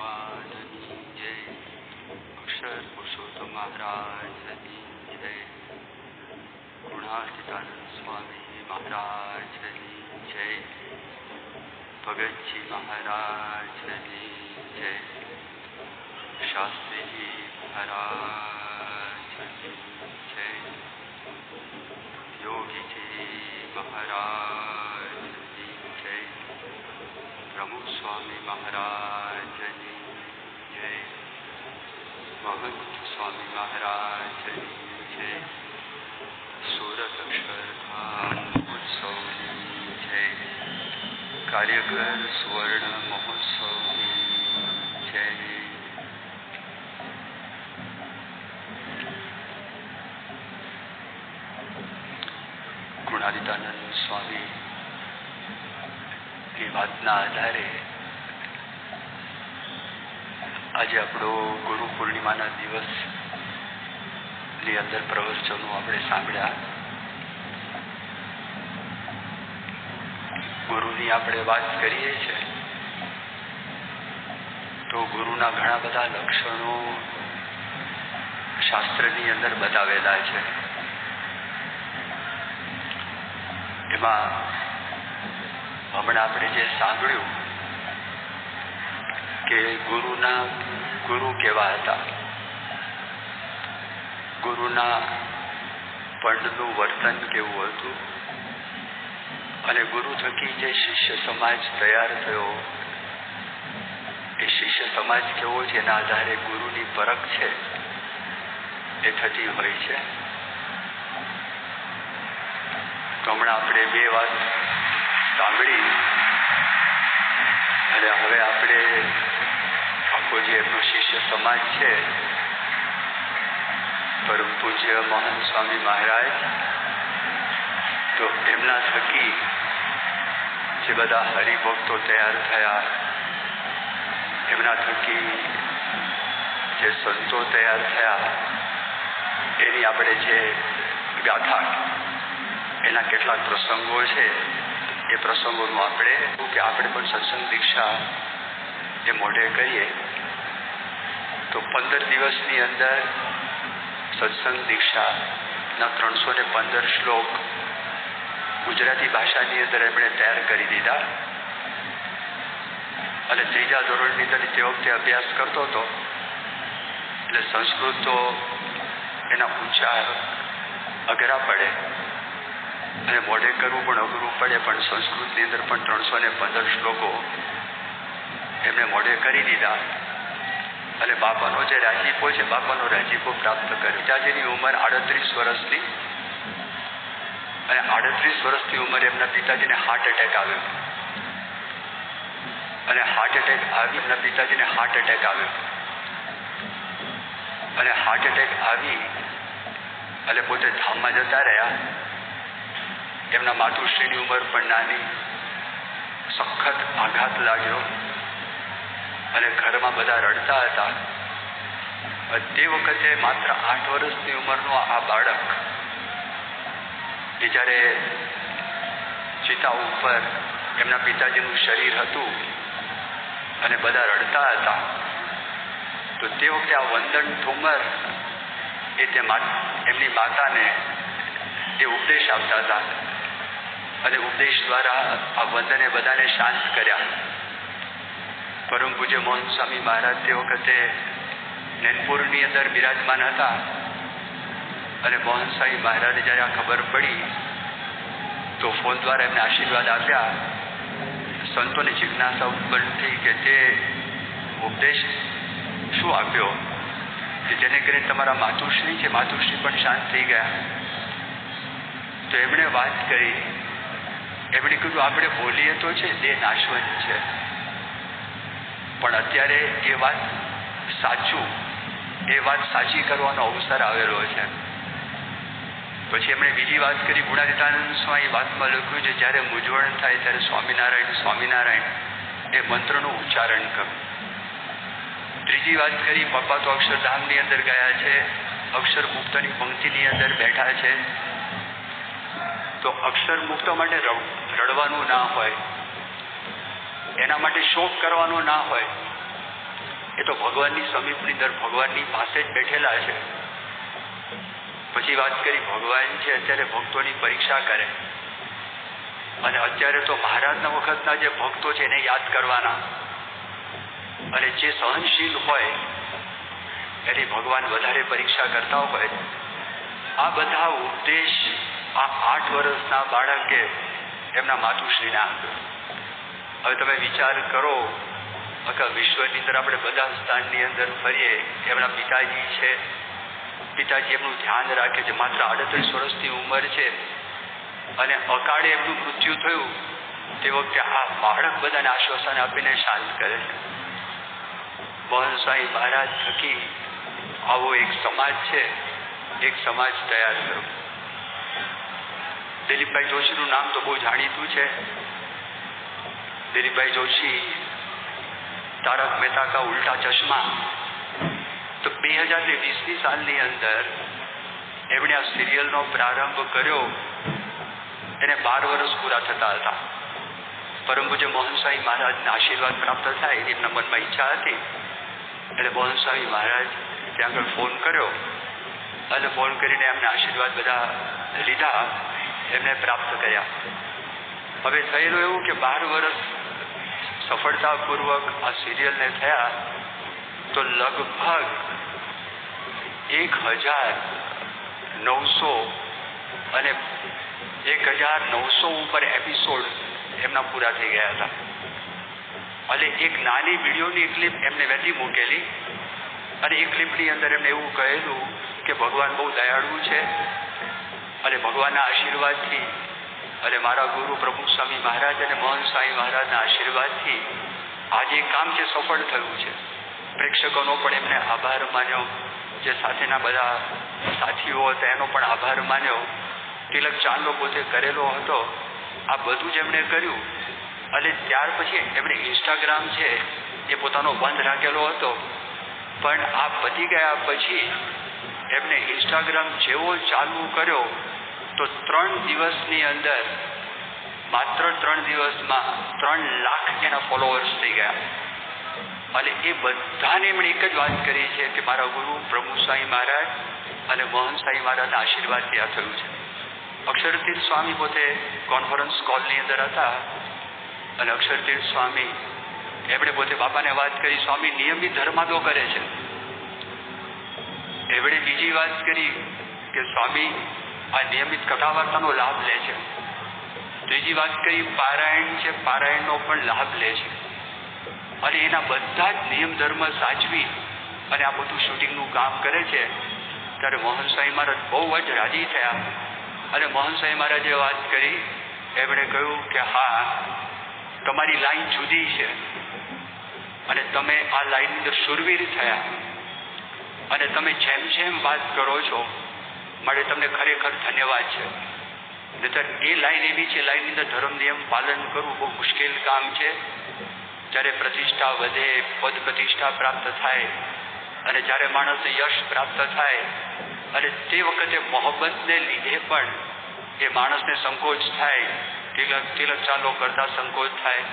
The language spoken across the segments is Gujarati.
ભગવાનની જય. અક્ષર પુરુષોત્તમ મહારાજની જય. ગુણાતીતાનંદ સ્વામી મહારાજની જય. ભગતજી મહારાજની જય. શાસ્ત્રીજી મહારાજની જય. યોગીજી મહારાજની જય. પ્રમુખ સ્વામી મહારાજની જય. મહંત સ્વામી મહારાજની જય. સુરત અક્ષરધામ ઉત્સવની જય. કાર્યકર સુવર્ણ મહોત્સવની જય. ગુણાતીતાનંદ સ્વામી એ વાતના આધારે આજે આપણો ગુરુ પૂર્ણિમાના દિવસની અંદર પ્રવચનો આપણે સાંભળ્યા. ગુરુની આપણે વાત કરીએ છીએ તો ગુરુના ઘણા બધા લક્ષણો શાસ્ત્રની અંદર બતાવેલા છે. એમાં હમણાં આપણે જે સાંભળ્યું કે ગુરુ કેવા હતા, ગુરુના પંડનું વર્તન કેવું હતું અને ગુરુ થકી જે શિષ્ય સમાજ તૈયાર થયો એ શિષ્ય સમાજ કેવો છે એના આધારે ગુરુની પરખ છે એ થતી હોય છે. તો હમણાં આપણે બે વાત સાંભળી અને હવે આપણે આખો જે એમનો શિષ્ય સમાજ છે પરમ પૂજ્ય મહંત સ્વામી મહારાજ, તો એમના થકી જે બધા હરિભક્તો તૈયાર થયા, એમના થકી જે સંતો તૈયાર થયા, એની આપણે જે ગાથા, એના કેટલાક પ્રસંગો છે એ પ્રસંગોનું આપણે પણ સત્સંગ દીક્ષા એ મોઢે કરીએ તો 15 દિવસની અંદર સત્સંગ દીક્ષાના 315 શ્લોક ગુજરાતી ભાષાની અંદર એમણે તૈયાર કરી દીધા. અને 3જા ધોરણની અંદર તે વખતે અભ્યાસ કરતો હતો એટલે સંસ્કૃત તો એના ઉચ્ચાર અઘરા પડે અને મોઢે કરવું પણ અઘરું પડે, પણ સંસ્કૃતની અંદર પણ 315 શ્લોકો એમણે મોઢે કરી દીધા. અને બાપાનો જે રાજીપો છે, બાપાનો રાજીપો પ્રાપ્ત કર્યો. પિતાજીની ઉંમર 38 વર્ષની અને 38 વર્ષની ઉંમરે એમના પિતાજીને હાર્ટ એટેક આવ્યો અને હાર્ટ એટેક આવી અને પોતે ધામમાં જતા રહ્યા. એમના માતુશ્રીની ઉંમર પણ નાની, સખત આઘાત લાગ્યો અને ઘરમાં બધા રડતા હતા. તે વખતે માત્ર 8 વર્ષની ઉંમરનો આ બાળક જ્યારે ચિતા ઉપર એમના પિતાજીનું શરીર હતું અને બધા રડતા હતા, તો તે વખતે આ વંદન ઠુમર એ એમની માતાને એ ઉપદેશ આપતા હતા અને ઉપદેશ દ્વારા આ વંદને બધાને શાંત કર્યા. પરમ પૂજ્ય મોહન સ્વામી મહારાજ તે વખતે નૈનપુરની અંદર બિરાજમાન હતા અને મોહન સ્વામી મહારાજને જ્યારે આ ખબર પડી તો ફોન દ્વારા એમને આશીર્વાદ આપ્યા. સંતોની જિજ્ઞાસા ઉત્પન્ન થઈ કે તે ઉપદેશ શું આપ્યો કે જેને કરીને તમારા માતુશ્રી છે, માતુશ્રી પણ શાંત થઈ ગયા. તો એમણે વાત કરી, એમણે કીધું આપણે બોલીએ તો છે દેહ નાશવંત છે, પણ અત્યારે એ વાત સાચી કરવાનો અવસર આવેલો છે. પછી એમણે બીજી વાત કરી, ગુણાતીતાનંદ સ્વામી વાતમાં લખ્યું છે જ્યારે મૂંઝવણ થાય ત્યારે સ્વામિનારાયણ સ્વામિનારાયણ એ મંત્રનું ઉચ્ચારણ કરવું. ત્રીજી વાત કરી, પપ્પા તો અક્ષરધામની અંદર ગયા છે, અક્ષર મુક્તની પંક્તિની અંદર બેઠા છે, તો અક્ષર મુક્ત માટે રડવાનું ના હોય, એના માટે શોક કરવાનો ના હોય, એ તો ભગવાનની સમીપની અંદર ભગવાનની પાસે જ બેઠેલા છે. પછી વાત કરી ભગવાન છે અત્યારે ભક્તોની પરીક્ષા કરે, અને અત્યારે તો મહારાજના વખતના જે ભક્તો છે એને યાદ કરવાના, અને જે સહનશીલ હોય એની ભગવાન વધારે પરીક્ષા કરતા હોય. આ બધા ઉપદેશ આ 8 વર્ષના બાળકે એમના માતુશ્રીને આપ્યો. હવે તમે વિચાર કરો, આખા વિશ્વની અંદર આપણે બધા સ્થાનની અંદર ફરીએ, એમના પિતાજી છે, પિતાજી એમનું ધ્યાન રાખે છે. માત્ર 38 વર્ષની ઉંમર છે અને અકાળે એમનું મૃત્યુ થયું. તે વખતે આ બાળક બધાને આશ્વાસન આપીને શાંત કરે છે. મોહન સ્વામી મહારાજ થકી આવો એક સમાજ છે, એક સમાજ તૈયાર કરો. દિલીપભાઈ જોશીનું નામ તો બહુ જાણીતું છે. દિલીપભાઈ જોશી, તારક મહેતા કા ઉલ્ટા ચશ્મા, તો 2020ની સાલની અંદર એમણે આ સિરિયલનો પ્રારંભ કર્યો. એને 12 વર્ષ પૂરા થતા હતા. પરમ પૂજ્ય મોહન સ્વામી મહારાજના આશીર્વાદ પ્રાપ્ત થાય એની એમના મનમાં ઈચ્છા હતી. એટલે મોહન સ્વામી મહારાજ ત્યાં આગળ ફોન કર્યો, અને ફોન કરીને એમને આશીર્વાદ બધા લીધા, એમને પ્રાપ્ત કર્યા. હવે થયેલું એવું કે 12 વર્ષ સફળતાપૂર્વક આ સિરિયલને થયા તો લગભગ 1900 ઉપર એપિસોડ એમના પૂરા થઈ ગયા હતા. અને એક નાની વિડીયોની ક્લિપ એમને વહેતી મૂકેલી, અને એ ક્લિપની અંદર એમને એવું કહેલું કે ભગવાન બહુ દયાળુ છે, અને ભગવાનના આશીર્વાદથી અને મારા ગુરુ પ્રમુખ સ્વામી મહારાજ અને મોહન સ્વામી મહારાજના આશીર્વાદથી આજે કામ જે સફળ થયું છે. પ્રેક્ષકોનો પણ એમને આભાર માન્યો, જે સાથેના બધા સાથીઓ હતા એનો પણ આભાર માન્યો. તિલક ચાંદલો પોતે કરેલો હતો. આ બધું જ એમણે કર્યું. અને ત્યાર પછી એમણે ઇન્સ્ટાગ્રામ છે એ પોતાનો બંધ રાખેલો હતો, પણ આ પતી ગયા પછી એમને ઇન્સ્ટાગ્રામ જેવો ચાલુ કર્યો તો 3 દિવસની અંદર, માત્ર 3 દિવસમાં 3 લાખ એના ફોલોઅર્સ થઈ ગયા. અને એ બધાને એમણે એક જ વાત કરી છે કે મારા ગુરુ પ્રભુ સ્વામી મહારાજ અને મોહન સ્વામી મહારાજના આશીર્વાદથી આ થયું છે. અક્ષરતીર્થ સ્વામી પોતે કોન્ફરન્સ કોલની અંદર હતા, અને અક્ષરતીર્થ સ્વામી એમણે પોતે બાપાને વાત કરી, સ્વામી નિયમિત ધર્માદો કરે છે. એમણે બીજી વાત કરી કે સ્વામી આ નિયમિત કથા વાર્તાનો લાભ લે છે. ત્રીજી વાત કરી પારાયણ છે, પારાયણનો પણ લાભ લે છે. અને એના બધા જ નિયમ ધર્મ સાચવી અને આ બધું શૂટિંગનું કામ કરે છે. ત્યારે મોહન સ્વામી મહારાજ બહુ જ રાજી થયા, અને મોહન સ્વામી મહારાજે વાત કરી. એમણે કહ્યું કે હા, તમારી લાઈન જુદી છે, અને તમે આ લાઈનની અંદર શુરવીર થયા, અને તમે જેમ જેમ વાત કરો છો માટે તમને ખરેખર ધન્યવાદ છે. નહીંતર એ લાઈન એવી છે, લાઈનની અંદર ધર્મ નિયમ પાલન કરવું બહુ મુશ્કેલ કામ છે. જ્યારે પ્રતિષ્ઠા વધે, પદ પ્રતિષ્ઠા પ્રાપ્ત થાય, અને જ્યારે માણસને યશ પ્રાપ્ત થાય, અને તે વખતે મોહબ્બતને લીધે પણ એ માણસને સંકોચ થાય, તિલક ચાલો કરતા સંકોચ થાય,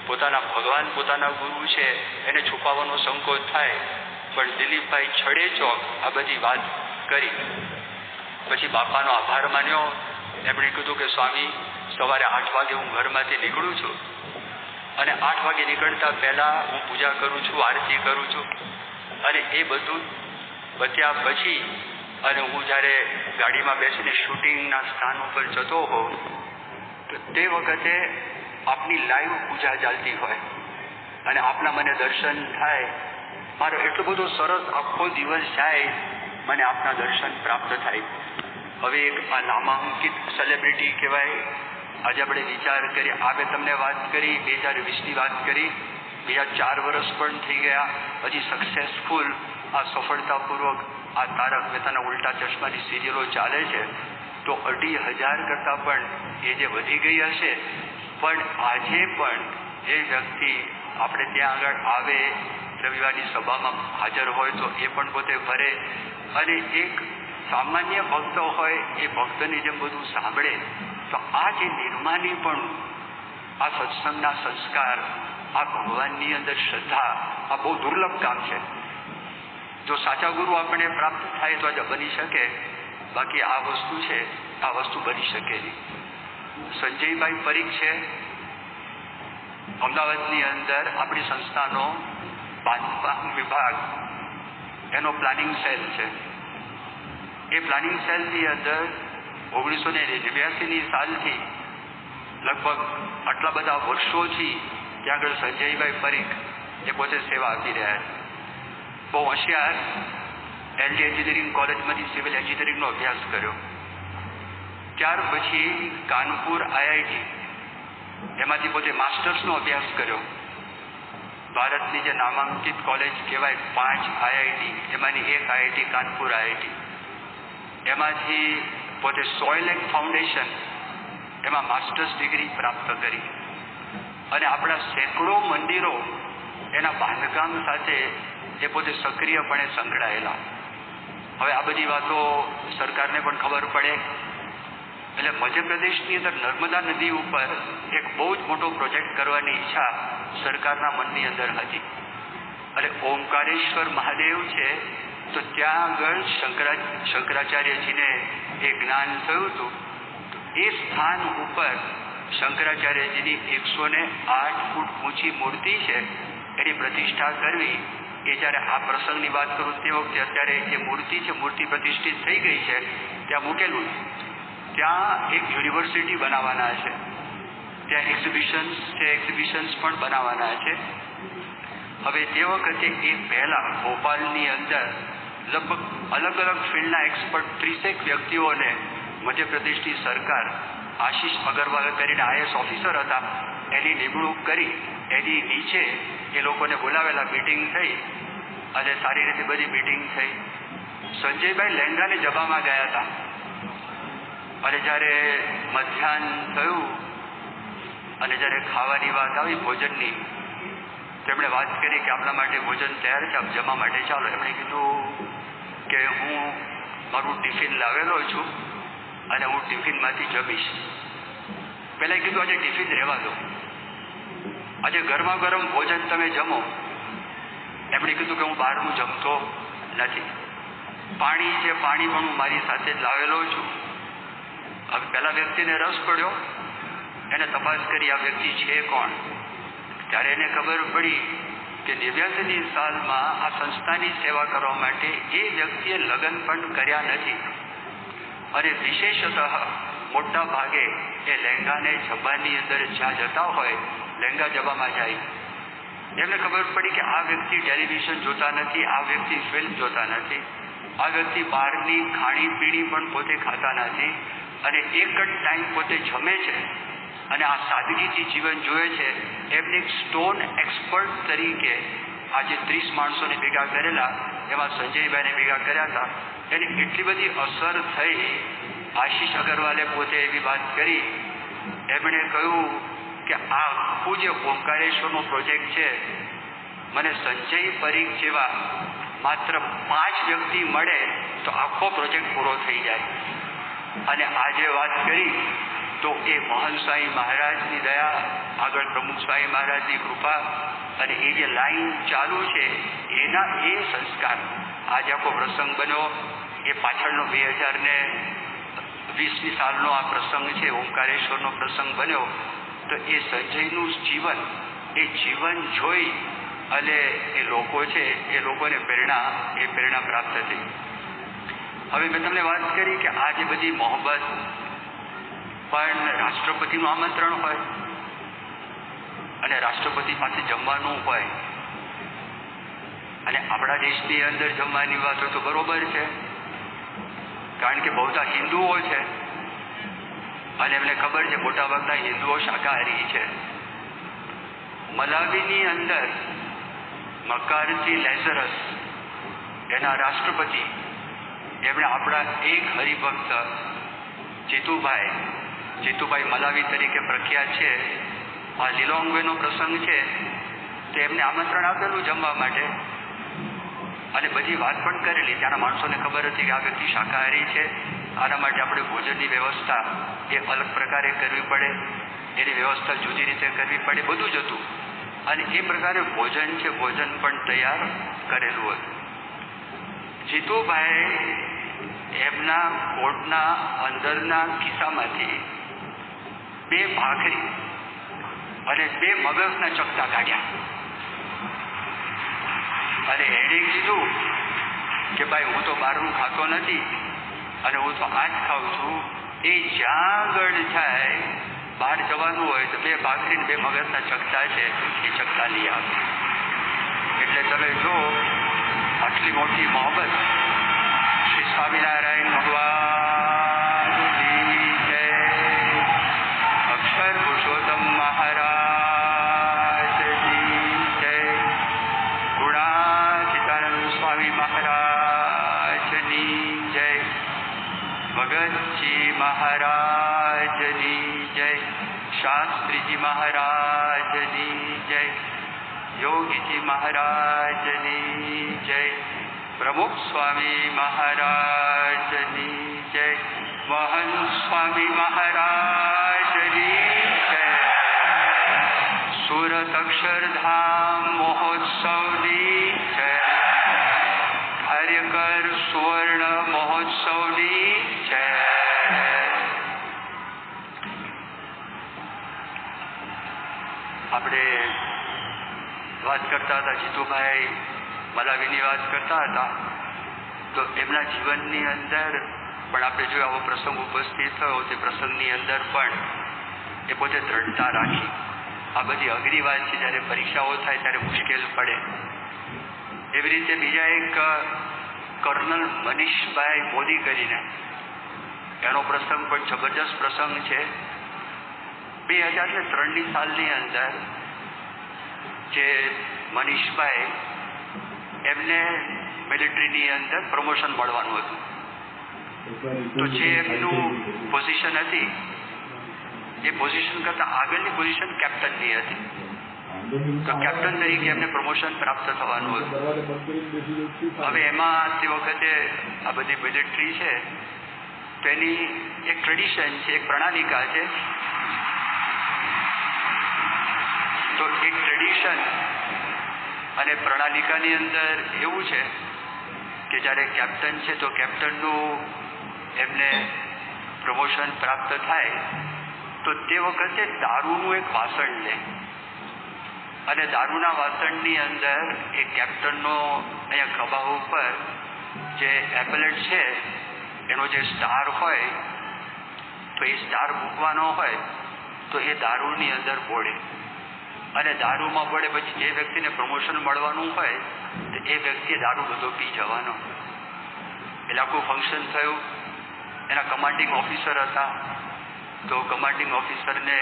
પોતાના ભગવાન પોતાના ગુરુ છે એને છુપાવવાનો સંકોચ થાય. પણ દિલીપભાઈ છડે ચોક આ બધી વાત કરી. પછી બાપાનો આભાર માન્યો. એમણે કીધું કે સ્વામી સવારે 8 વાગે હું ઘરમાંથી નીકળું છું, અને 8 વાગે નીકળતા પહેલા હું પૂજા કરું છું, આરતી કરું છું, અને એ બધું બત્યા પછી અને હું જ્યારે ગાડીમાં બેસીને શૂટિંગના સ્થાન ઉપર જતો હોઉં તો તે વખતે આપની લાઈવ પૂજા ચાલતી હોય, અને આપના મને દર્શન થાય. મારો એટલો બધો સરસ આખો દિવસ જાય, મને આપના દર્શન પ્રાપ્ત થાય. હવે એક આ નામાંકિત સેલિબ્રિટી કહેવાય. આજે આપણે વિચાર કરીએ, આપણે તમને વાત કરી 2020ની વાત કરી, બીજા 4 વર્ષ પણ થઈ ગયા. હજી સક્સેસફુલ આ સફળતાપૂર્વક આ તારક મહેતાના ઉલ્ટા ચશ્માની સિરિયલો ચાલે છે. તો 2,500 કરતાં પણ એ જે વધી ગઈ હશે, પણ આજે પણ એ વ્યક્તિ આપણે ત્યાં આગળ આવે, રવિવારની સભામાં હાજર હોય તો એ પણ પોતે ભરે, અને એક સામાન્ય ભક્ત હોય એ ભક્તની જેમ બધું સાંભળે. તો આ જે નિર્માની પણ આ સત્સંગના સંસ્કાર આ ભગવાનની અંદર શ્રદ્ધા આ બહુ દુર્લભ કામ છે. જો સાચા ગુરુ આપણને પ્રાપ્ત થાય તો જ બની શકે, બાકી આ વસ્તુ છે આ વસ્તુ બની શકે નહીં. સંજયભાઈ પરીખ છે, અમદાવાદની અંદર આપણી સંસ્થાનો બાંધકામ વિભાગ એનો પ્લાનિંગ સેલ છે. એ પ્લાનિંગ સેલની અંદર 1989 સાલથી લગભગ આટલા બધા વર્ષોથી ત્યાં આગળ સંજયભાઈ પરીખ એ પોતે સેવા આપી રહ્યા છે. બહુ હોશિયાર, એલડી એન્જિનિયરિંગ કોલેજમાંથી સિવિલ એન્જિનિયરિંગનો અભ્યાસ કર્યો. ત્યાર પછી કાનપુર આઈઆઈટી એમાંથી પોતે માસ્ટર્સનો અભ્યાસ કર્યો. ભારતની જે નામાંકિત કોલેજ કહેવાય 5 આઈઆઈટી, એમાંની એક આઈઆઈટી કાનપુર આઈઆઈટી, એમાંથી પોતે સોઇલ એન્ડ ફાઉન્ડેશન એમાં માસ્ટર્સ ડિગ્રી પ્રાપ્ત કરી. અને આપણા સેંકડો મંદિરો એના બાંધકામ સાથે એ પોતે સક્રિયપણે સંકળાયેલા. હવે આ બધી વાતો સરકારને પણ ખબર પડે એટલે મધ્યપ્રદેશની અંદર નર્મદા નદી ઉપર એક બહુ જ મોટો પ્રોજેક્ટ કરવાની ઈચ્છા સરકારના મનની અંદર હતી. અને ઓમકારેશ્વર મહાદેવ છે તો ત્યાં આગળ શંકરાચાર્યજીને એ જ્ઞાન થયું હતું. એ સ્થાન ઉપર શંકરાચાર્યજીની 108 ફૂટ ઊંચી મૂર્તિ છે, એની પ્રતિષ્ઠા કરવી. એ જ્યારે આ પ્રસંગની વાત કરું તે વખતે અત્યારે જે મૂર્તિ છે મૂર્તિ પ્રતિષ્ઠિત થઈ ગઈ છે ત્યાં મૂકેલું. ત્યાં એક યુનિવર્સિટી બનાવવાના છે, ત્યાં એક્ઝિબિશન્સ પણ બનાવવાના છે. હવે તે વખતે એ પહેલા ભોપાલની અંદર લગભગ અલગ અલગ ફિલ્ડના એક્સપર્ટ 30 વ્યક્તિઓને મધ્યપ્રદેશની સરકાર આશીષ અગરવાલ કરીને આઈએએસ ઓફિસર હતા એની નિમણૂક કરી. એની નીચે એ લોકોને બોલાવેલા, મિટિંગ થઈ અને સારી રીતે બધી મિટિંગ થઈ. સંજયભાઈ લહેંગાની જબામાં ગયા હતા અને જ્યારે મધ્યાહન થયું અને જ્યારે ખાવાની વાત આવી ભોજનની, તેમણે વાત કરી કે આપણા માટે ભોજન તૈયાર છે, આપ જમવા માટે ચાલો. એમણે કીધું કે હું મારું ટિફિન લાવેલો છું અને હું ટિફિનમાંથી જમીશ. પહેલાં કીધું આજે ટિફિન રહેવા દો, આજે ગરમા ગરમ ભોજન તમે જમો. એમણે કીધું કે હું બહારનું જમતો નથી. પાણી છે, પાણી પણ હું મારી સાથે જ લાવેલો છું. હવે પહેલા વ્યક્તિને રસ પડ્યો, એને તપાસ કરી આ વ્યક્તિ છે કોણ. ત્યારે એને ખબર પડી કે 89 સાલમાં આ સંસ્થાની સેવા કરવા માટે એ વ્યક્તિએ લગ્ન પણ કર્યા નથી અને વિશેષતઃ મોટા ભાગે એ લહેંગાને જબાની અંદર જ્યાં જતા હોય લહેંગા જબામાં જાય. એમને ખબર પડી કે આ વ્યક્તિ ટેલિવિઝન જોતા નથી, આ વ્યક્તિ ફિલ્મ જોતા નથી, આ વ્યક્તિ બહારની ખાણીપીણી પણ પોતે ખાતા નથી અને એક જ ટાઈમ પોતે જમે છે અને આ સાદગીથી જીવન જોયે છે. એમને એક સ્ટોન એક્સપર્ટ તરીકે આજે 30 માણસોને ભેગા કરેલા, એમાં સંજયભાઈને ભેગા કર્યા હતા. એની એટલી બધી અસર થઈ. આશીષ અગરવાલે પોતે એવી વાત કરી, એમણે કહ્યું કે આ આખું જે ઓમકારેશ્વરનો પ્રોજેક્ટ છે, મને સંજય પરીખ જેવા માત્ર 5 વ્યક્તિ મળે તો આખો પ્રોજેક્ટ પૂરો થઈ જાય. અને આજે વાત કરી તો એ મહંત સ્વામી મહારાજની દયા, આગળ પ્રમુખ સ્વામી મહારાજની કૃપા અને એ જે લાઈન ચાલુ છે એના એ સંસ્કાર. આજે આખો પ્રસંગ બન્યો એ પાછળનો 2020 સાલનો આ પ્રસંગ છે, ઓમકારેશ્વરનો પ્રસંગ બન્યો. તો એ સંજયનું જીવન જોઈ અને એ લોકો છે એ લોકોને પ્રેરણા પ્રાપ્ત થઈ. હવે મેં તમને વાત કરી કે આ જે બધી મોહબ્બત પણ રાષ્ટ્રપતિનું આમંત્રણ હોય અને રાષ્ટ્રપતિ પાસે જમવાનું હોય અને આપણા દેશની અંદર જમવાની વાત હોય તો બરોબર છે, કારણ કે બહુધા હિન્દુઓ છે અને એમને ખબર છે મોટાભાગના હિન્દુઓ શાકાહારી છે. મલાવીની અંદર મકારથી લેઝરસ એના રાષ્ટ્રપતિ, એમણે આપણા એક હરિભક્ત જીતુભાઈ મલાવી તરીકે પ્રખ્યાત છે. આ લીલોંગવેનો પ્રસંગ છે તો એમને આમંત્રણ આપેલું જમવા માટે અને બધી વાત પણ કરેલી. ત્યાંના માણસોને ખબર હતી કે આ વ્યક્તિ શાકાહારી છે, આના માટે આપણે ભોજનની વ્યવસ્થા એ અલગ પ્રકારે કરવી પડે, એની વ્યવસ્થા જુદી રીતે કરવી પડે, બધું જ હતું. અને એ પ્રકારે ભોજન છે, ભોજન પણ તૈયાર કરેલું હતું. જીતુભાઈ એમના કોટના અંદરના ખિસ્સામાંથી 2 ભાખરી અને 2 મગજના ચકતા કાઢ્યા અને એણે કીધું કે ભાઈ હું તો બહારનું ખાતો નથી અને હું તો આ જ ખાઉં છું. એ જ્યાં આગળ જાય, બહાર જવાનું હોય તો 2 ભાખરી ને 2 મગજના ચકતા છે, એ ચકતા લઈ આવે. એટલે તમે જો આટલી મોટી મોહબ્બત શ્રી સ્વામિનારાયણ ભગવાનની જય, અક્ષર પુરુષોત્તમ મહારાજની જય, ગુણાતીતાનંદ સ્વામી મહારાજની જય, ભગતજી મહારાજની જય, શાસ્ત્રીજી મહારાજની જય, યોગીજી મહારાજની જય, પ્રમુખ સ્વામી મહારાજની જય, મહંત સ્વામી મહારાજની જય, સુરત અક્ષરધામ મહોત્સવની જય, કાર્યકર સુવર્ણ મહોત્સવની જય. આપણે વાત કરતા હતા, જીતુભાઈ મલાવીની વાત કરતા હતા, તો એમના જીવનની અંદર પણ આપણે જો આવો પ્રસંગ ઉપસ્થિત થયો, તે પ્રસંગની અંદર પણ એ પોતે દ્રઢતા રાખી. આ બધી અઘરી વાત છે, જ્યારે પરીક્ષાઓ થાય ત્યારે મુશ્કેલ પડે. એવી રીતે બીજા એક કર્નલ મનીષભાઈ મોદી કરીને, એનો પ્રસંગ પણ જબરજસ્ત પ્રસંગ છે. 2003ની સાલની અંદર જે મનીષભાઈ, એમને મિલિટરીની અંદર પ્રમોશન મળવાનું હતું. તો જે એમનું પોઝિશન હતી, એ પોઝિશન કરતાં આગળની પોઝિશન કેપ્ટનની હતી. તો કેપ્ટન તરીકે એમને પ્રમોશન પ્રાપ્ત થવાનું હતું. હવે એમાં તે વખતે આ બધી મિલિટરી છે, તો એની એક ટ્રેડિશન છે, એક પ્રણાલિકા છે. તો એક ટ્રેડિશન અને પ્રણાલિકાની અંદર એવું છે કે જ્યારે કેપ્ટન છે, તો કેપ્ટનનું એમને પ્રમોશન પ્રાપ્ત થાય તો તે વખતે દારૂનું એક વાસણ લે અને દારૂના વાસણની અંદર એ કેપ્ટનનો અહીંયા ખભા ઉપર જે એપલેટ છે, એનો જે સ્ટાર હોય, તો એ સ્ટાર મૂકવાનો હોય તો એ દારૂની અંદર બોળે અને દારૂમાં પડે. પછી જે વ્યક્તિને પ્રમોશન મળવાનું હોય તો એ વ્યક્તિએ દારૂ બધો પી જવાનો. એટલે આખું ફંક્શન થયું. એના કમાન્ડિંગ ઓફિસર હતા, તો કમાન્ડિંગ ઓફિસરને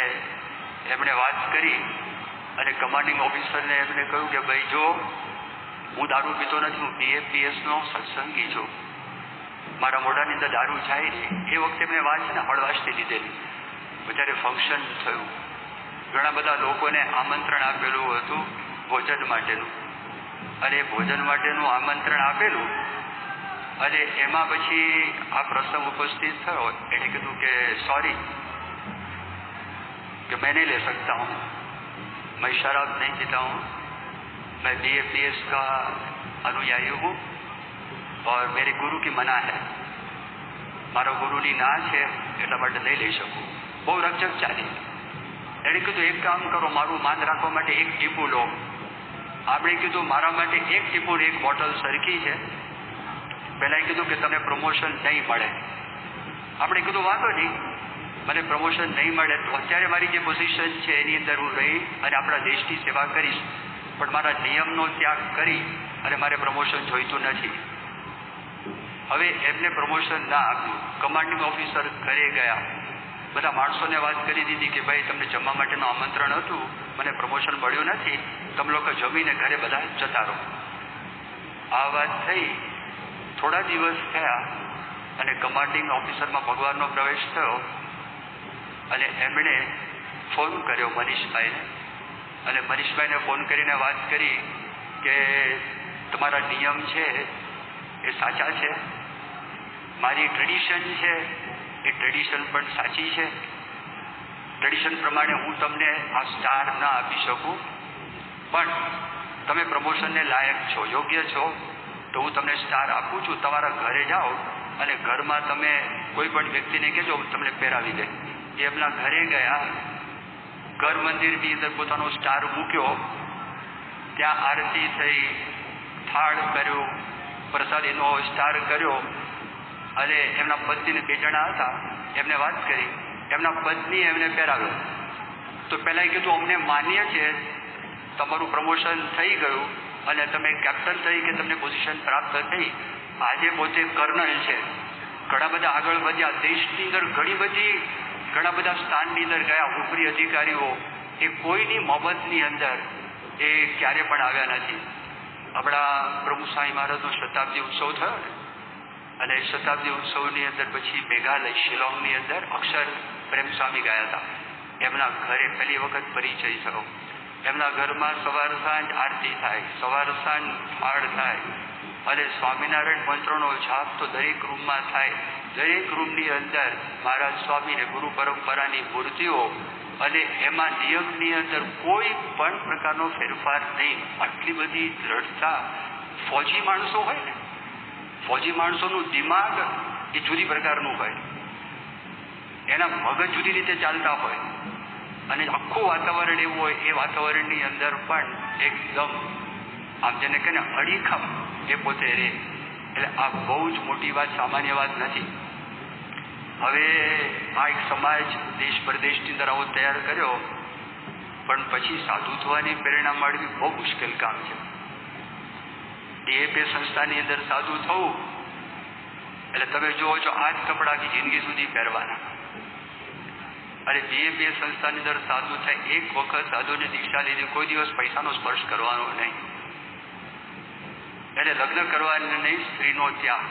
એમણે વાત કરી અને કમાન્ડિંગ ઓફિસરને એમણે કહ્યું કે ભાઈ જો હું દારૂ પીતો નથી, હું BAPSનો સત્સંગી છું, મારા મોઢાની અંદર દારૂ જાય નહીં. એ વખતે એમને વાત છે ને હળવાશથી લીધેલી. જ્યારે ફંક્શન થયું, ઘણા બધા લોકોને આમંત્રણ આપેલું હતું ભોજન માટેનું, અને ભોજન માટેનું આમંત્રણ આપેલું અને એમાં પછી આ પ્રસંગ ઉપસ્થિત થયો. એણે કીધું કે सॉरी कि मैं नहीं ले सकता हूँ, मैं शराब नहीं पीता हूँ, मैं BAPS का अनुयायी हूँ और मेरे गुरु की मना है, મારા ગુરુની ના છે એટલા માટે નહીં લઈ શકું. બહુ રકઝક ચાલી. એણે કીધું એક કામ કરો, મારું માન રાખવા માટે 1 ટીપું લો. આપણે કીધું મારા માટે 1 ટીપું 1 બોટલ સરખી છે. પહેલાં કીધું કે તમને પ્રમોશન નહીં મળે. આપણે કીધું વાંધો નહીં, મને પ્રમોશન નહીં મળે તો અત્યારે મારી જે પોઝિશન છે એની અંદર હું રહી અને આપણા દેશની સેવા કરીશ, પણ મારા નિયમનો ત્યાગ કરી અને મારે પ્રમોશન જોઈતું નથી. હવે એમને પ્રમોશન ના આપ્યું. કમાન્ડિંગ ઓફિસર ઘરે ગયા, બધા માણસોને વાત કરી દીધી કે ભાઈ તમને જમવા માટેનું આમંત્રણ હતું, મને પ્રમોશન મળ્યું નથી, તમે લોકો જમીને ઘરે બધા જતા રહો. આ વાત થઈ. થોડા દિવસ થયા અને કમાન્ડિંગ ઓફિસરમાં ભગવાનનો પ્રવેશ થયો અને એમણે ફોન કર્યો મનીષભાઈને, અને મનીષભાઈને ફોન કરીને વાત કરી કે તમારા નિયમ છે એ સાચા છે, મારી ટ્રેડિશન છે એ ટ્રેડિશન પણ સાચી છે, ટ્રેડિશન પ્રમાણે હું તમને આ સ્ટાર ના આપી શકું, પણ તમે પ્રમોશનને લાયક છો, યોગ્ય છો, તો હું તમને સ્ટાર આપું છું. તમારા ઘરે જાઓ અને ઘરમાં તમે કોઈ પણ વ્યક્તિને કહેજો તમને પહેરાવી દે. એ એમના ઘરે ગયા, ઘર મંદિરની અંદર પોતાનો સ્ટાર મૂક્યો, ત્યાં આરતી થઈ, થાળ કર્યો, પ્રસાદીનો સ્ટાર કર્યો, અને એમના પત્નીને 2 જણા હતા, એમને વાત કરી, એમના પત્ની એમને પહેરાવ્યો. તો પહેલાં એ કીધું અમને માન્ય છે, તમારું પ્રમોશન થઈ ગયું અને તમે કેપ્ટન તરીકે તમને પોઝિશન પ્રાપ્ત થઈ, આજે પોતે કર્નલ છે, ઘણા બધા આગળ વધ્યા, દેશની અંદર ઘણા બધા સ્થાનની અંદર ગયા, ઉપરી અધિકારીઓ, એ કોઈની મફતની અંદર એ ક્યારે પણ આવ્યા નથી. આપણા પ્રભુ સ્વામી મહારાજનો શતાબ્દી ઉત્સવ થયો ને, અને શતાબ્દી ઉત્સવની અંદર પછી મેઘાલય શિલોંગની અંદર અક્ષર પ્રેમ સ્વામી ગયા હતા. એમના ઘરે પહેલી વખત પરિચય થયો. એમના ઘરમાં સવાર સાંજ આરતી થાય, સવાર સાંજ થાળ થાય, અને સ્વામિનારાયણ મંત્રોનો જાપ તો દરેક રૂમમાં થાય. દરેક રૂમની અંદર મહારાજ સ્વામીને ગુરુ પરંપરાની મૂર્તિઓ, અને એમાં નિયમની અંદર કોઈ પણ પ્રકારનો ફેરફાર નહીં. આટલી બધી દ્રઢતા. ફૌજી માણસો હોય ને, ફૌજી માણસોનું દિમાગ એ જુદી પ્રકારનું હોય, એના મગજ જુદી રીતે ચાલતા હોય, અને આખું વાતાવરણ એવું હોય. એ વાતાવરણની અંદર પણ એકદમ આમ જેને કહે ને અડીખમ એ પોતે રહે. એટલે આ બહુ જ મોટી વાત, સામાન્ય વાત નથી. હવે આ એક સમાજ દેશ પરદેશની અંદર આવો તૈયાર કર્યો, પણ પછી સાધુ થવાની પ્રેરણા મળવી બહુ મુશ્કેલ કામ છે. DAP સંસ્થાની અંદર સાધુ થવું એટલે તમે જુઓ છો આ જ કપડાં આખી જિંદગી સુધી પહેરવાના. અને DAP સંસ્થાની અંદર સાધુ થાય, એક વખત સાધુની દીક્ષા લીધી, કોઈ દિવસ પૈસાનો સ્પર્શ કરવાનો નહીં, એને લગ્ન કરવાના નહીં, સ્ત્રીનો ત્યાગ,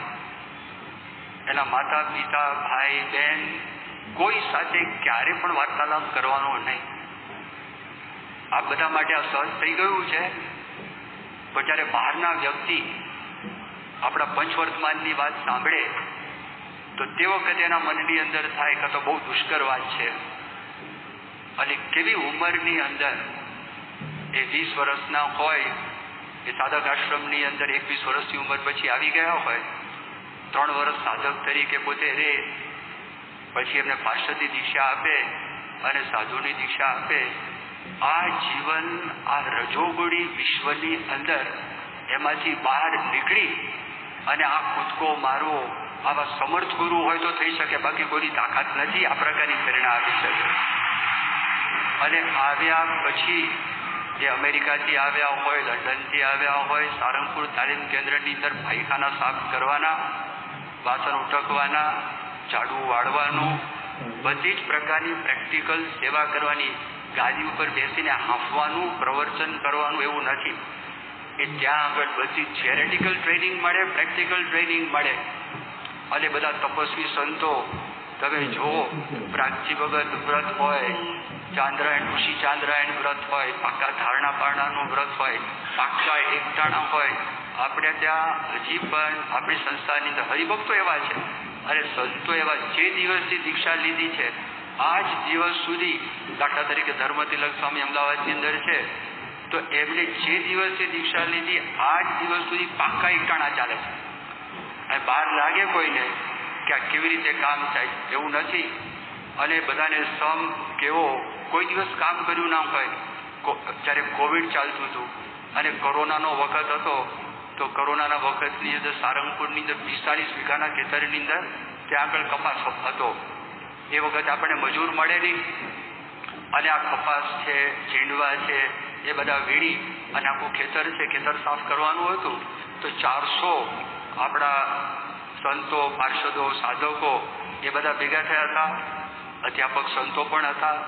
એના માતા પિતા ભાઈ બહેન કોઈ સાથે ક્યારે પણ વાર્તાલાપ કરવાનો નહીં. આ બધા માટે આ સહજ થઈ ગયું છે. પણ જ્યારે બહારના વ્યક્તિ આપણા પંચવર્તમાનની વાત સાંભળે તો તે વખતે એના મનની અંદર થાય કે તો બહુ દુષ્કર વાત છે. અને કેવી ઉંમરની અંદર એ 20 વર્ષના હોય, એ સાધક આશ્રમની અંદર 21 વર્ષની ઉંમર પછી આવી ગયા હોય, 3 વર્ષ સાધક તરીકે પોતે રહે, પછી એમને પાર્ષદની દીક્ષા આપે અને સાધુની દીક્ષા આપે. આ જીવન, આ રજોગુણી વિશ્વની અંદર એમાંથી બહાર નીકળી અને આ કૂદકો મારવો, આવા સમર્થ ગુરુ હોય તો થઈ શકે, બાકી કોઈની તાકાત નથી આ પ્રકારની પ્રેરણા આપી શકે. અને આવ્યા પછી જે અમેરિકાથી આવ્યા હોય, લંડનથી આવ્યા હોય, સારંગપુર તાલીમ કેન્દ્રની અંદર પાયખાના સાફ કરવાના, વાસણ ઉટકવાના, ઝાડુ વાળવાનું, બધી જ પ્રકારની પ્રેક્ટિકલ સેવા કરવાની, ગાદી ઉપર બેસીને હાંફવાનું, પ્રવચન કરવાનું એવું નથી. એ ત્યાં આગળ બધી થિયરેટિકલ ટ્રેનિંગ મળે, પ્રેક્ટિકલ ટ્રેનિંગ મળે. અને બધા તપસ્વી સંતો તમે જુઓ, પ્રાગજી ભગત વ્રત હોય, ચાંદ્રાયણ ઋષિ ચાંદ્રાયણ વ્રત હોય, પાકા ધારણા પારણાનું વ્રત હોય, પાકા એકટાણા હોય. આપણે ત્યાં હજી પણ આપણી સંસ્થાની અંદર હરિભક્તો એવા છે અને સંતો એવા, જે દિવસથી દીક્ષા લીધી છે આ જ દિવસ સુધી, દાખલા તરીકે ધર્મતિલક સ્વામી અમદાવાદની અંદર છે, તો એમને જે દિવસથી દીક્ષા લીધી આ જ દિવસ સુધી પાકા એકટાણા ચાલે છે. અને બહાર લાગે કોઈને કે આ કેવી રીતે કામ થાય, એવું નથી. અને બધાને સમ કેવો, કોઈ દિવસ કામ કર્યું ના હોય. જ્યારે કોવિડ ચાલતું હતું અને કોરોનાનો વખત હતો, તો કોરોનાના વખતની અંદર સારંગપુરની અંદર 45 વીઘાના ખેતરની અંદર ત્યાં આગળ કપાસ હતો. એ વખતે આપણને મજૂર મળે નહીં, અને આ કપાસ છે, ઝીંડવા છે, એ બધા વીણી અને આખું ખેતર છે, ખેતર સાફ કરવાનું હતું. તો 400 આપણા સંતો, પાર્ષદો, સાધકો એ બધા ભેગા થયા હતા. અધ્યાપક સંતો પણ હતા,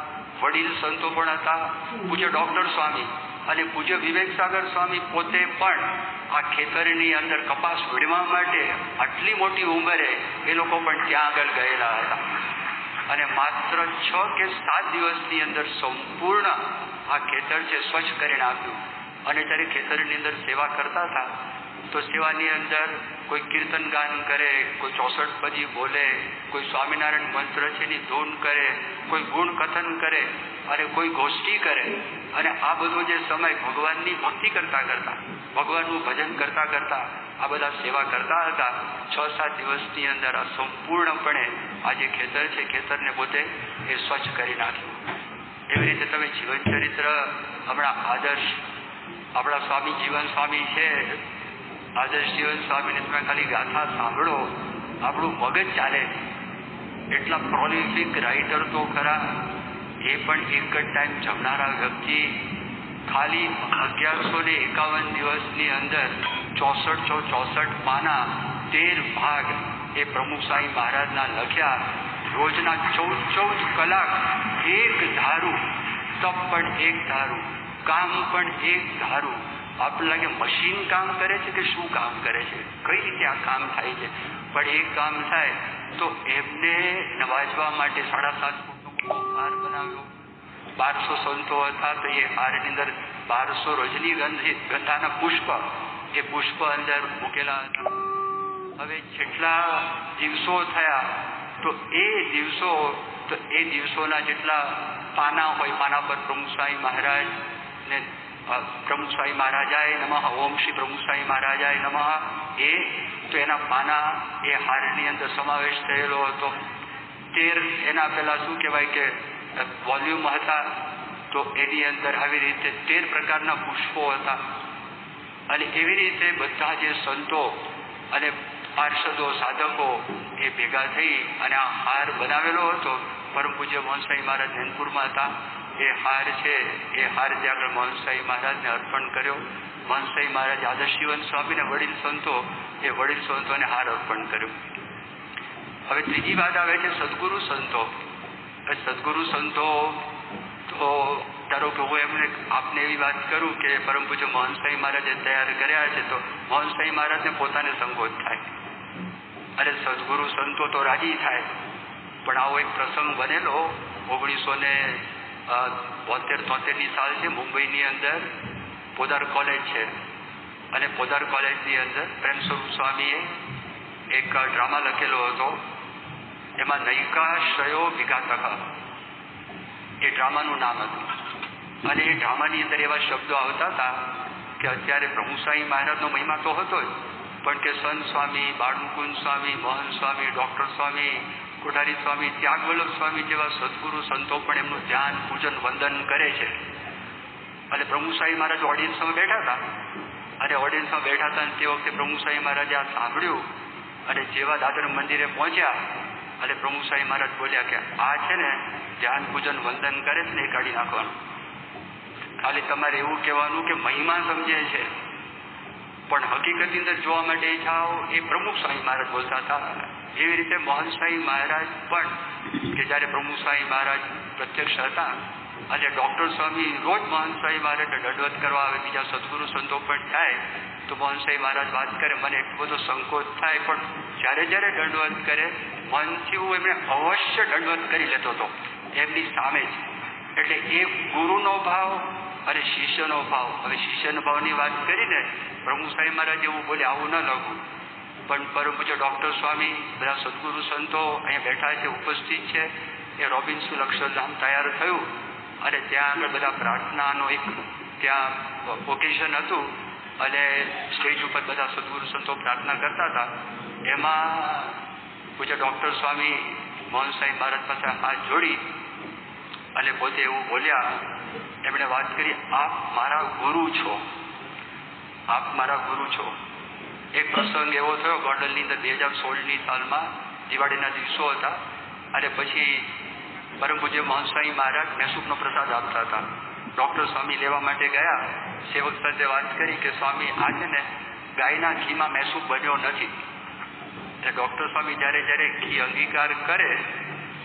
વડીલ સંતો પણ હતા, પૂજ્ય ડૉક્ટર સ્વામી અને પૂજ્ય વિવેક સાગર સ્વામી પોતે પણ આ ખેતરની અંદર કપાસ વીણવા માટે આટલી મોટી ઉંમરે એ લોકો પણ ત્યાં આગળ ગયેલા હતા. અને માત્ર 6 કે 7 દિવસની અંદર સંપૂર્ણ આ ખેતર છે સ્વચ્છ કરીને આપ્યું. અને જ્યારે ખેતરની અંદર સેવા કરતા હતા તો સેવાની અંદર કોઈ કીર્તન ગાન કરે, કોઈ 64 પદી બોલે, કોઈ સ્વામિનારાયણ મંત્ર છે એની ધૂન કરે, કોઈ ગુણ કથન કરે અને કોઈ ગોષ્ઠી કરે. અને આ બધો જે સમય ભગવાનની ભક્તિ કરતા કરતા, ભગવાનનું ભજન કરતા કરતા આ બધા સેવા કરતા હતા. 6-7 દિવસની અંદર આ સંપૂર્ણપણે આ જે ખેતર છે, ખેતરને પોતે એ સ્વચ્છ કરી નાખ્યું. એવી રીતે તમે જીવન ચરિત્ર હમણાં આદર્શ આપણા સ્વામી જીવન સ્વામી છે, આદર્શ જીવન સ્વામીને તમે ખાલી ગાથા સાંભળો, આપણું મગજ ચાલે. એટલા પ્રોલિફિક રાઇટર તો ખરા, એ પણ એક જ ટાઈમ જમનારા વ્યક્તિ. ખાલી 1151 દિવસની અંદર 64 પાના 13 ભાગ એ પ્રમુખ સ્વામી મહારાજના લખ્યા. રોજના 14 કલાક એક ધારું, તપ પણ એક ધારું, કામ પણ એક ધારું. આપણે લાગે મશીન કામ કરે છે કે શું કામ કરે છે, કઈ રીતે આ કામ થાય છે, પણ એક કામ થાય તો એમને નવાજવા માટે 7.5 ફૂટનો હાર બનાવ્યો. 1200 સંતો હતા તો એ હારની અંદર 1200 રજનીગંધાના પુષ્પ, એ પુષ્પ અંદર મૂકેલા હતા. હવે જેટલા દિવસો થયા તો એ દિવસોના જેટલા પાના હોય, પાના પર પ્રમુખ સ્વામી મહારાજ ને પ્રમુખ સ્વામી મહારાજાય નમઃ, ઓમ શ્રી પ્રમુખ સ્વામી મહારાજાય નમઃ, એ તો એના પાના એ હારની અંદર સમાવેશ થયેલો હતો. 13 એના પેલા શું કહેવાય કે વોલ્યુમ હતા, તો એની અંદર આવી રીતે 13 પ્રકારના પુષ્પો હતા. અને એવી રીતે બધા જે સંતો અને પાર્ષદો, સાધકો એ ભેગા થઈ અને આ હાર બનાવેલો હતો. પરમ પૂજ્ય મોહનસાઈ મહારાજ નૈનપુરમાં હતા. એ હાર છે એ હાર જે આગળ મોહનસાઈ મહારાજને અર્પણ કર્યો. મોહનસાઈ મહારાજ આદર્શ જીવન સ્વામીને વડીલ સંતોને હાર અર્પણ કર્યો. હવે ત્રીજી વાત આવે છે સદગુરુ સંતો. સદગુરુ સંતો તો ધારો કે હું એમને આપને એવી વાત કરું કે પરમ પૂજ્ય મોહનસાઈ મહારાજે તૈયાર કર્યા છે, તો મોહનસાઈ મહારાજને પોતાને સંકોચ થાય અને સદગુરુ સંતો તો રાજી થાય. પણ આવો એક પ્રસંગ બનેલો 1972-73 સાલ છે. મુંબઈની અંદર પોદાર કોલેજ છે અને પોદાર કોલેજની અંદર પ્રેમ સ્વરૂપ સ્વામીએ એક ડ્રામા લખેલો હતો. એમાં નૈકાશ્રયો વિઘાતક એ ડ્રામાનું નામ હતું. અને એ ડ્રામાની અંદર એવા શબ્દો આવતા હતા કે અત્યારે પ્રમુખ સ્વામી મહારાજનો મહિમા તો હતો જ, પણ કે સંત સ્વામી, બાળમુકુંદ સ્વામી, મોહન સ્વામી, ડૉક્ટર સ્વામી, કોઠારી સ્વામી, ત્યાગવલ્લભ સ્વામી જેવા સદગુરુ સંતો પણ એમનું ધ્યાન, પૂજન, વંદન કરે છે. અને પ્રમુખ સ્વામી મહારાજ ઓડિયન્સમાં બેઠા હતા અને ઓડિયન્સમાં બેઠા હતા અને તે વખતે પ્રમુખ સ્વામી મહારાજે આ સાંભળ્યું અને જેવા દાદર મંદિરે પહોંચ્યા અને પ્રમુખ સ્વામી મહારાજ બોલ્યા કે આ છે ને ધ્યાન, પૂજન, વંદન કરે છે ને એ કાઢી નાખવાનું. ખાલી તમારે એવું કહેવાનું કે મહિમા સમજે છે, પણ હકીકતની અંદર જોવા માટે જાઓ એ પ્રમુખ સ્વામી મહારાજ બોલતા હતા. એવી રીતે મોહન સ્વામી મહારાજ પણ કે જ્યારે પ્રમુખ સ્વામી મહારાજ પ્રત્યક્ષ હતા અને ડૉક્ટર સ્વામી રોજ મોહન સ્વામી મહારાજને દંડવત કરવા આવે, બીજા સદગુરુ સંતો પણ જાય તો મોહન સ્વામી મહારાજ વાત કરે, મને એટલો બધો સંકોચ થાય, પણ જ્યારે દંડવત કરે મનથી હું એમને અવશ્ય દંડવત કરી લેતો હતો એમની સામે જ. એટલે એ ગુરુનો ભાવ અને શિષ્યનો ભાવ. હવે શિષ્યના ભાવની વાત કરીને પ્રમુખ સ્વામી મહારાજ એવું બોલે આવું ન લખું, પણ પરમ પૂજ્ય ડૉક્ટર સ્વામી, બધા સદગુરુ સંતો અહીંયા બેઠા છે, ઉપસ્થિત છે. એ રોબિન્સનું અક્ષરધામ તૈયાર થયું અને ત્યાં આગળ બધા પ્રાર્થનાનો એક ત્યાં ઓકેશન હતું અને સ્ટેજ ઉપર બધા સદગુરુ સંતો પ્રાર્થના કરતા હતા. એમાં પૂજ્ય ડૉક્ટર સ્વામી મોહન સ્વામી મહારાજ પાસે હાથ જોડી અને પોતે એવું બોલ્યા, એમણે વાત કરી, આપ મારા ગુરુ છો, આપ મારા ગુરુ છો. એક પ્રસંગ એવો થયો ગોંડલની અંદર 2016ની સાલમાં દિવાળીના દિવસો હતા અને પછી પરમ પૂજ્ય મોહન સ્વામી મહારાજ મૈસૂરનો પ્રસાદ આપતા હતા. ડૉક્ટર સ્વામી લેવા માટે ગયા, સેવક સાથે વાત કરી કે સ્વામી આ છે ને ગાયના ઘીમાં મૈસૂર બન્યો નથી. એટલે ડૉક્ટર સ્વામી જ્યારે ઘી અંગીકાર કરે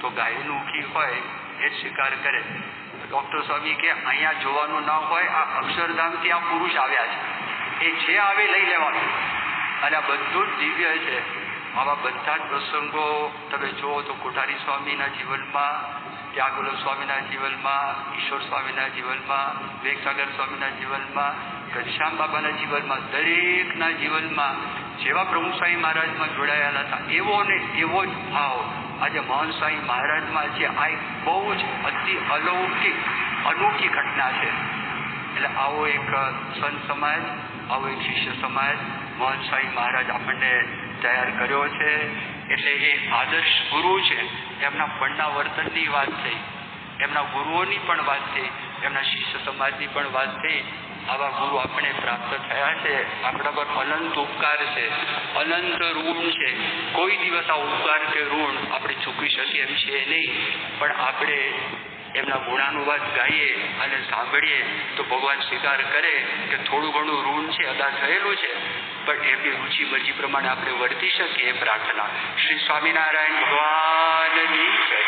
તો ગાયનું ઘી હોય એ જ સ્વીકાર કરે. ડૉક્ટર સ્વામી કે અહીંયા જોવાનું ન હોય, આ અક્ષરધામથી આ પુરુષ આવ્યા છે, એ જે આવે લઈ લેવાનું અને આ બધું જ દિવ્ય છે. આવા બધા જ પ્રસંગો તમે જુઓ તો કોઠારી સ્વામીના જીવનમાં, ત્યાગવલ્લભ સ્વામીના જીવનમાં, ઈશ્વર સ્વામીના જીવનમાં, વિવેકસાગર સ્વામીના જીવનમાં ઘનશ્યામ બાબાના જીવનમાં, દરેકના જીવનમાં જેવા પ્રભુ સ્વામી મહારાજમાં જોડાયેલા હતા એવો ને એવો જ ભાવ આજે મહંત સ્વામી મહારાજમાં છે. આ એક બહુ જ અતિ અલૌકિક અનોખી ઘટના છે. એટલે આવો એક સંત સમાજ, આવો એક શિષ્ય સમાજ મહંત સ્વામી મહારાજ આપણને તૈયાર કર્યો છે. એટલે એ આદર્શ ગુરુ છે. એમના પણના વર્તનની વાત થઈ, એમના ગુરુઓની પણ વાત થઈ, એમના શિષ્ય સમાજની પણ વાત થઈ. આવા ગુરુ આપણે પ્રાપ્ત થયા છે. આપણા પર અનંત ઉપકાર છે, અનંત ઋણ છે. કોઈ દિવસ આ ઉપકાર કે ઋણ આપણે ચૂકવી શકીએ એમ છે નહીં. પણ આપણે એમના ગુણાનુવાદ ગાઈએ અને સાંભળીએ તો ભગવાન સ્વીકાર કરે કે થોડું ઘણું ઋણ છે, અદા થયેલું છે, પણ એમની રુચિ મરજી પ્રમાણે આપણે વર્તી શકીએ એ પ્રાર્થના. શ્રી સ્વામિનારાયણ ભગવાનની જય.